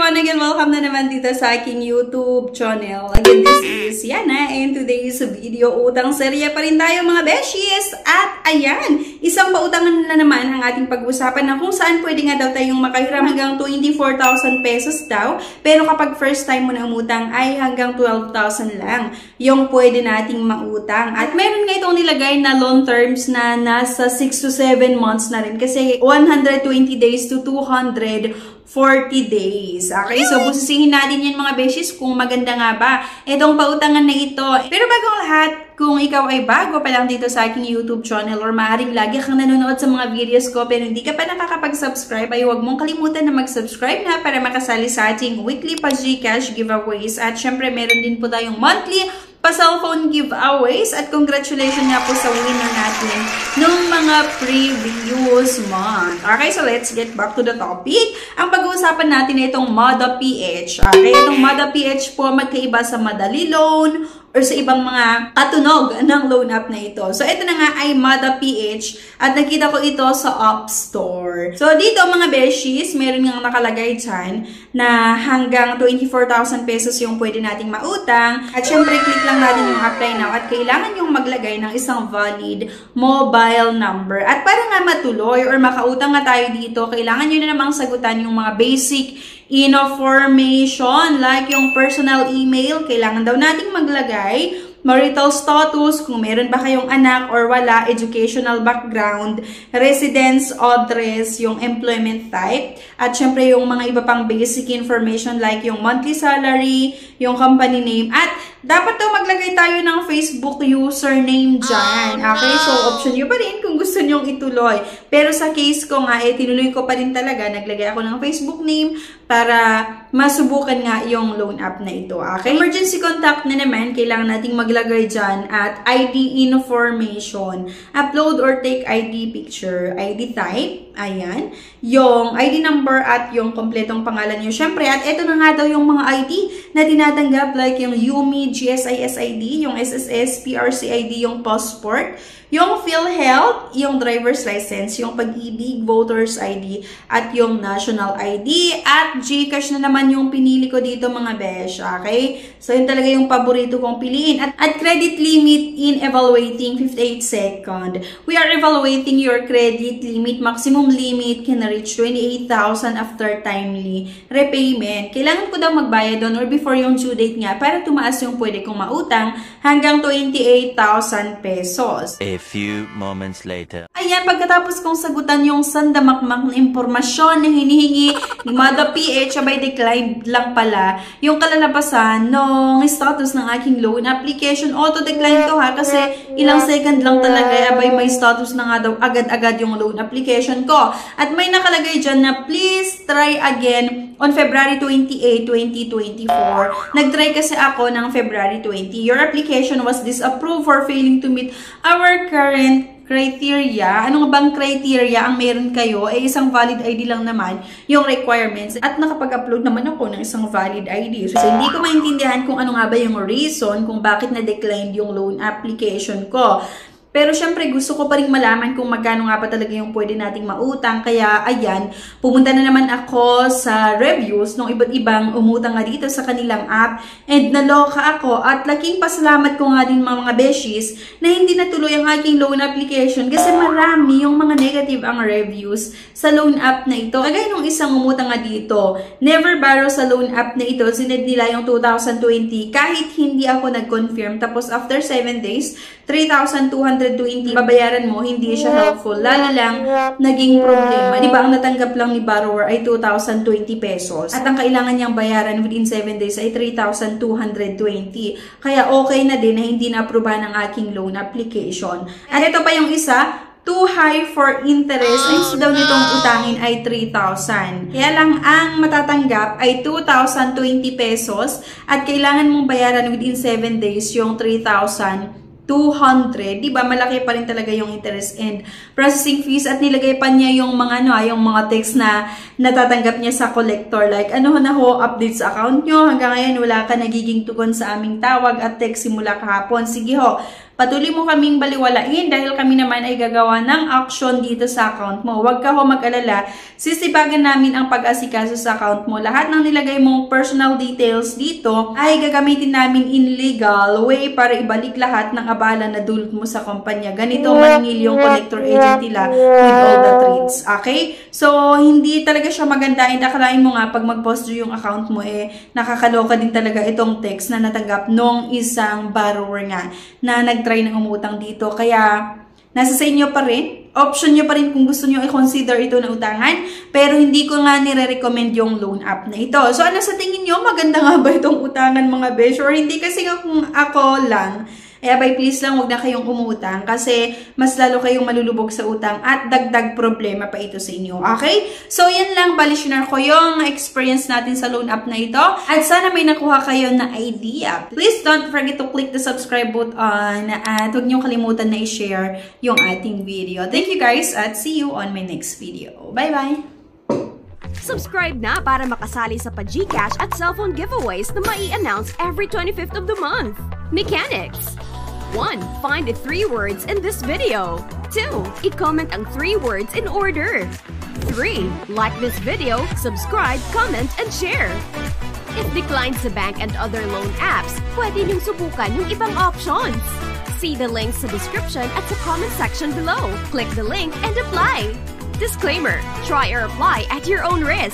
everyone! Again, welcome na naman dito sa aking YouTube channel. Again, this is Yana and today's video, utang serya pa rin tayo mga beshies. At ayan, isang pautangan na naman ang ating pag-usapan na kung saan pwede nga daw tayong makahiram hanggang 24,000 pesos daw. Pero kapag first time mo na umutang ay hanggang 12,000 lang yung pwede nating mautang. At meron nga itong nilagay na loan terms na nasa 6 to 7 months na rin kasi 120 days to 240 days. Okay, so busisihin natin yan mga beshies kung maganda nga ba itong pautangan na ito. Pero bago ang lahat, kung ikaw ay bago pa lang dito sa aking YouTube channel or maaaring lagi kang nanonood sa mga videos ko pero hindi ka pa nakakapag-subscribe, ay huwag mong kalimutan na mag-subscribe na para makasali sa ating weekly pa-Gcash giveaways. At syempre, meron din po tayong monthly pa-cellphone giveaways. At congratulations nga po sa winner natin ng mga previous month. Okay, so let's get back to the topic. Ang pag-uusapan natin ay itong MADA PH. Okay, itong MADA PH po magkaiba sa Madali Loan or sa ibang mga katunog ng loan app na ito. So, ito na nga ay MADA PH at nakita ko ito sa App Store. So, dito mga beshies, meron nga nakalagay dyan na hanggang 24,000 pesos yung pwede nating mautang. At syempre, click lang natin yung apply now at kailangan yung maglagay ng isang valid mobile number. At para nga matuloy or makautang nga tayo dito, kailangan nyo na namang sagutan yung mga basic information like yung personal email, kailangan daw nating maglagay, marital status, kung meron ba kayong anak or wala, educational background, residence address, yung employment type, at syempre yung mga iba pang basic information like yung monthly salary, yung company name, at dapat daw maglagay tayo ng Facebook username dyan. Okay, so option nyo pa rin kung gusto nyong ituloy. Pero sa case ko nga, tinuloy ko pa rin talaga, naglagay ako ng Facebook name para masubukan nga yung loan app na ito. Okay, emergency contact na naman, kailangan nating maglagay dyan at ID information. Upload or take ID picture, ID type, ayan, yung ID number at yung kompletong pangalan nyo. Syempre, at ito na nga daw yung mga ID na tinatanggap like yung UMI, GSIS ID, yung SSS, PRC ID, yung passport, yung PhilHealth, yung driver's license, yung Pag-ibig, voter's ID, at yung national ID. At Gcash na naman yung pinili ko dito mga besh. Okay? So, yun talaga yung paborito kong piliin. At credit limit in evaluating 58 second. We are evaluating your credit limit. Maximum limit can reach 28,000 after timely repayment. Kailangan ko daw magbayad doon or before yung due date nga para tumaas yung pwede kong mautang hanggang 28,000 pesos. A few moments later. Ayan, pagkatapos kong sagutan yung sandamakmak na impormasyon na hinihingi ni MADA PH, abay declined lang pala yung kalalabasan ng status ng aking loan application. Auto-decline to ha, kasi ilang second lang talaga, abay may status na nga daw agad-agad yung loan application ko. At may nakalagay dyan na please try again on February 28, 2024. Nag-try kasi ako ng February 20. Your application was disapproved for failing to meet our current criteria. Ano nga bang criteria ang meron kayo? Isang valid ID lang naman yung requirements. At nakapag-upload naman ako ng isang valid ID. So, hindi ko maintindihan kung ano nga ba yung reason kung bakit na-declined yung loan application ko. Pero syempre gusto ko pa rin malaman kung magkano nga pa talaga yung pwede nating mautang. Kaya ayan, pumunta na naman ako sa reviews ng iba't ibang umutang nga dito sa kanilang app. And naloka ako at laking pasalamat ko nga din mga beshies na hindi natuloy ang aking loan application kasi marami yung mga negative ang reviews sa loan app na ito. Kagaya nung isang umutang nga dito, never borrow sa loan app na ito, sined nila yung 2020 kahit hindi ako nag-confirm. Tapos after 7 days, 3,220 babayaran mo, hindi siya helpful. Lalo lang, naging problema. Diba, ang natanggap lang ni borrower ay 2,020 pesos. At ang kailangan niyang bayaran within 7 days ay 3,220. Kaya okay na din na hindi na-aprobahan ang aking loan application. At ito pa yung isa, too high for interest. Ay gusto daw nitong utangin ay 3,000. Kaya lang ang matatanggap ay 2,020 pesos at kailangan mong bayaran within 7 days yung 3,200. Diba? Malaki pa rin talaga yung interest and processing fees at nilagay pa niya yung mga yung mga text na natatanggap niya sa collector. Like, ano na ho, update sa account nyo. Hanggang ngayon, wala ka nagiging tugon sa aming tawag at text simula kahapon. Sige ho, patuloy mo kaming baliwalain dahil kami naman ay gagawa ng action dito sa account mo. Huwag ka ho mag-alala, sisibagan namin ang pag-asikaso sa account mo. Lahat ng nilagay mong personal details dito ay gagamitin namin in legal way para ibalik lahat ng abala na dulot mo sa kumpanya. Ganito maningil yung collector agent nila with all the trades. Okay? So, hindi talaga siya maganda. And akalain mo nga, pag mag-post yung account mo, nakakaloka din talaga itong text na natanggap nung isang borrower nga na nag-try ng umutang dito. Kaya, nasa sa inyo pa rin. Option nyo pa rin kung gusto nyo i-consider ito na utangan. Pero hindi ko nga nire-recommend yung loan app na ito. So, ano sa tingin nyo? Maganda nga ba itong utangan mga besh? Or hindi? Kasi nga kung ako lang, abay please lang huwag na kayong umutang kasi mas lalo kayong malulubog sa utang at dagdag problema pa ito sa inyo. Okay? So, yan lang. Bali, share ko yung experience natin sa loan app na ito. At sana may nakuha kayo na idea. Please don't forget to click the subscribe button at huwag niyong kalimutan na i-share yung ating video. Thank you guys at see you on my next video. Bye-bye! Subscribe na para makasali sa pa-GCash at cellphone giveaways na mai-announce every 25th of the month. Mechanics. 1. Find the 3 words in this video. 2. I-comment ang 3 words in order. 3. Like this video, subscribe, comment, and share. If declined sa bank and other loan apps, pwede niyong subukan yung ibang options. See the links sa description at sa comment section below. Click the link and apply. Disclaimer: try or apply at your own risk.